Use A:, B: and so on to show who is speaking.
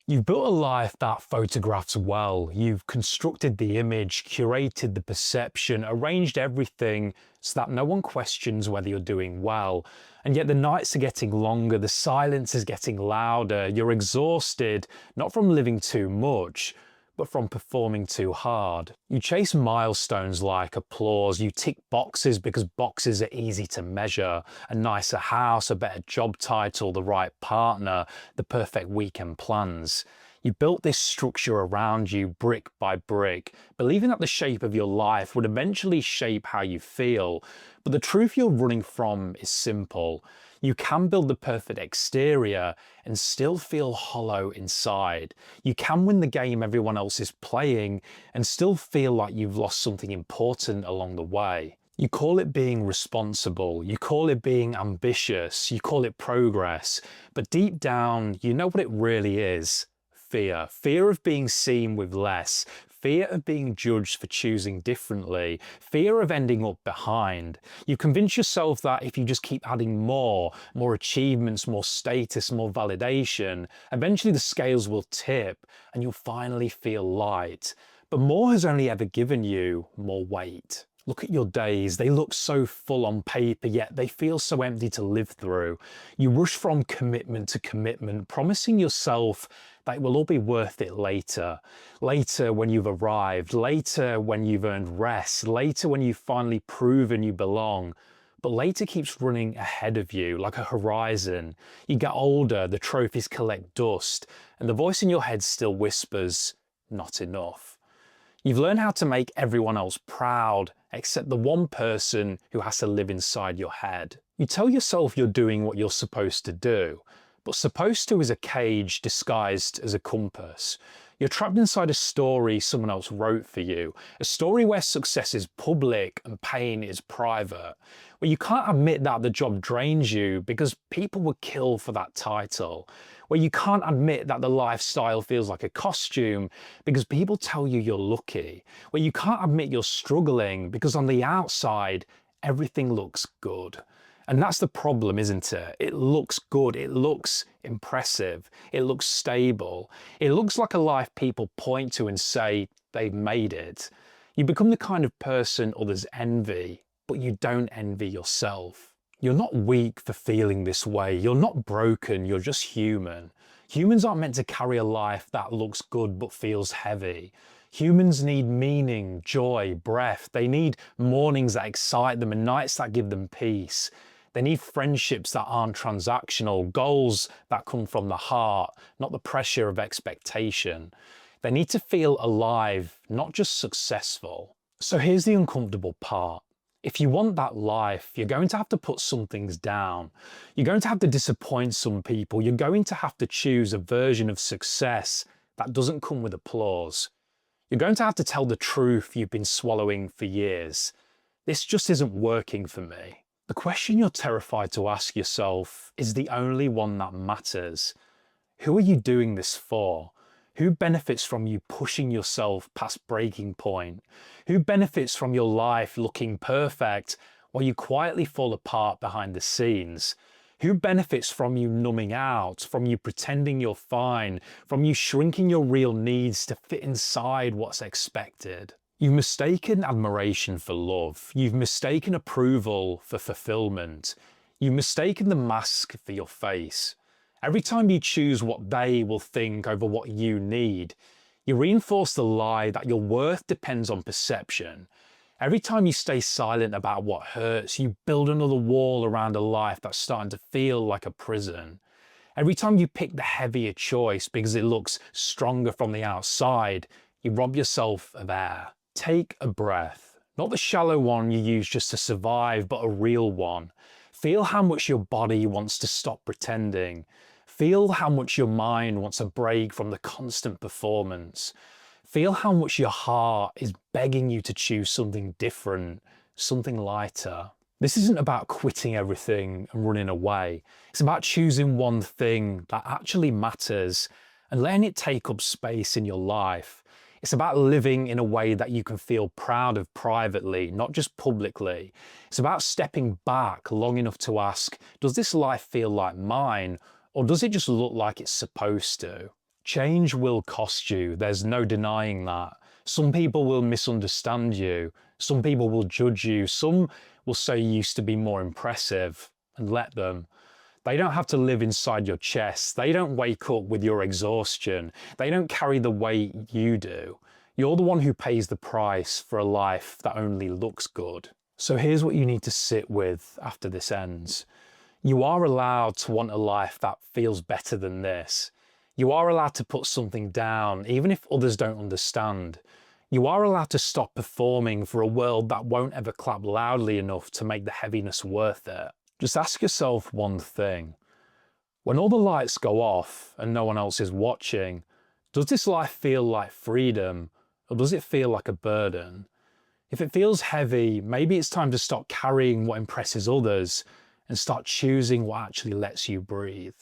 A: You've built a life that photographs well. You've constructed the image, curated the perception, arranged everything so that no one questions whether you're doing well. And yet the nights are getting longer, the silence is getting louder, you're exhausted, not from living too much, but from performing too hard. You chase milestones like applause, you tick boxes because boxes are easy to measure. A nicer house, a better job title, the right partner, the perfect weekend plans. You built this structure around you brick by brick, believing that the shape of your life would eventually shape how you feel. But the truth you're running from is simple. You can build the perfect exterior and still feel hollow inside. You can win the game everyone else is playing and still feel like you've lost something important along the way. You call it being responsible, you call it being ambitious, you call it progress, but deep down, you know what it really is. Fear. Fear of being seen with less. Fear of being judged for choosing differently. Fear of ending up behind. You convince yourself that if you just keep adding more achievements, more status, more validation, eventually the scales will tip and you'll finally feel light. But more has only ever given you more weight. Look at your days, they look so full on paper, yet they feel so empty to live through. You rush from commitment to commitment, promising yourself that it will all be worth it later. Later when you've arrived, later when you've earned rest, later when you've finally proven you belong. But later keeps running ahead of you like a horizon. You get older, the trophies collect dust, and the voice in your head still whispers, not enough. You've learned how to make everyone else proud, except the one person who has to live inside your head. You tell yourself you're doing what you're supposed to do, but supposed to is a cage disguised as a compass. You're trapped inside a story someone else wrote for you, a story where success is public and pain is private, where you can't admit that the job drains you because people would kill for that title, where you can't admit that the lifestyle feels like a costume because people tell you you're lucky, where you can't admit you're struggling because on the outside, everything looks good. And that's the problem, isn't it? It looks good, it looks impressive, it looks stable, it looks like a life people point to and say they've made it. You become the kind of person others envy, but you don't envy yourself. You're not weak for feeling this way, you're not broken, you're just human. Humans aren't meant to carry a life that looks good but feels heavy. Humans need meaning, joy, breath. They need mornings that excite them and nights that give them peace. They need friendships that aren't transactional, goals that come from the heart, not the pressure of expectation. They need to feel alive, not just successful. So here's the uncomfortable part. If you want that life, you're going to have to put some things down. You're going to have to disappoint some people. You're going to have to choose a version of success that doesn't come with applause. You're going to have to tell the truth you've been swallowing for years. This just isn't working for me. The question you're terrified to ask yourself is the only one that matters. Who are you doing this for? Who benefits from you pushing yourself past breaking point? Who benefits from your life looking perfect while you quietly fall apart behind the scenes? Who benefits from you numbing out, from you pretending you're fine, from you shrinking your real needs to fit inside what's expected? You've mistaken admiration for love. You've mistaken approval for fulfillment. You've mistaken the mask for your face. Every time you choose what they will think over what you need, you reinforce the lie that your worth depends on perception. Every time you stay silent about what hurts, you build another wall around a life that's starting to feel like a prison. Every time you pick the heavier choice because it looks stronger from the outside, you rob yourself of air. Take a breath, not the shallow one you use just to survive, but a real one. Feel how much your body wants to stop pretending. Feel how much your mind wants a break from the constant performance. Feel how much your heart is begging you to choose something different, something lighter. This isn't about quitting everything and running away. It's about choosing one thing that actually matters and letting it take up space in your life. It's about living in a way that you can feel proud of privately, not just publicly. It's about stepping back long enough to ask, does this life feel like mine, or does it just look like it's supposed to? Change will cost you, there's no denying that. Some people will misunderstand you, some people will judge you, some will say you used to be more impressive, and let them. They don't have to live inside your chest, they don't wake up with your exhaustion, they don't carry the weight you do. You're the one who pays the price for a life that only looks good. So here's what you need to sit with after this ends. You are allowed to want a life that feels better than this. You are allowed to put something down, even if others don't understand. You are allowed to stop performing for a world that won't ever clap loudly enough to make the heaviness worth it. Just ask yourself one thing. When all the lights go off and no one else is watching, does this life feel like freedom, or does it feel like a burden? If it feels heavy, maybe it's time to stop carrying what impresses others and start choosing what actually lets you breathe.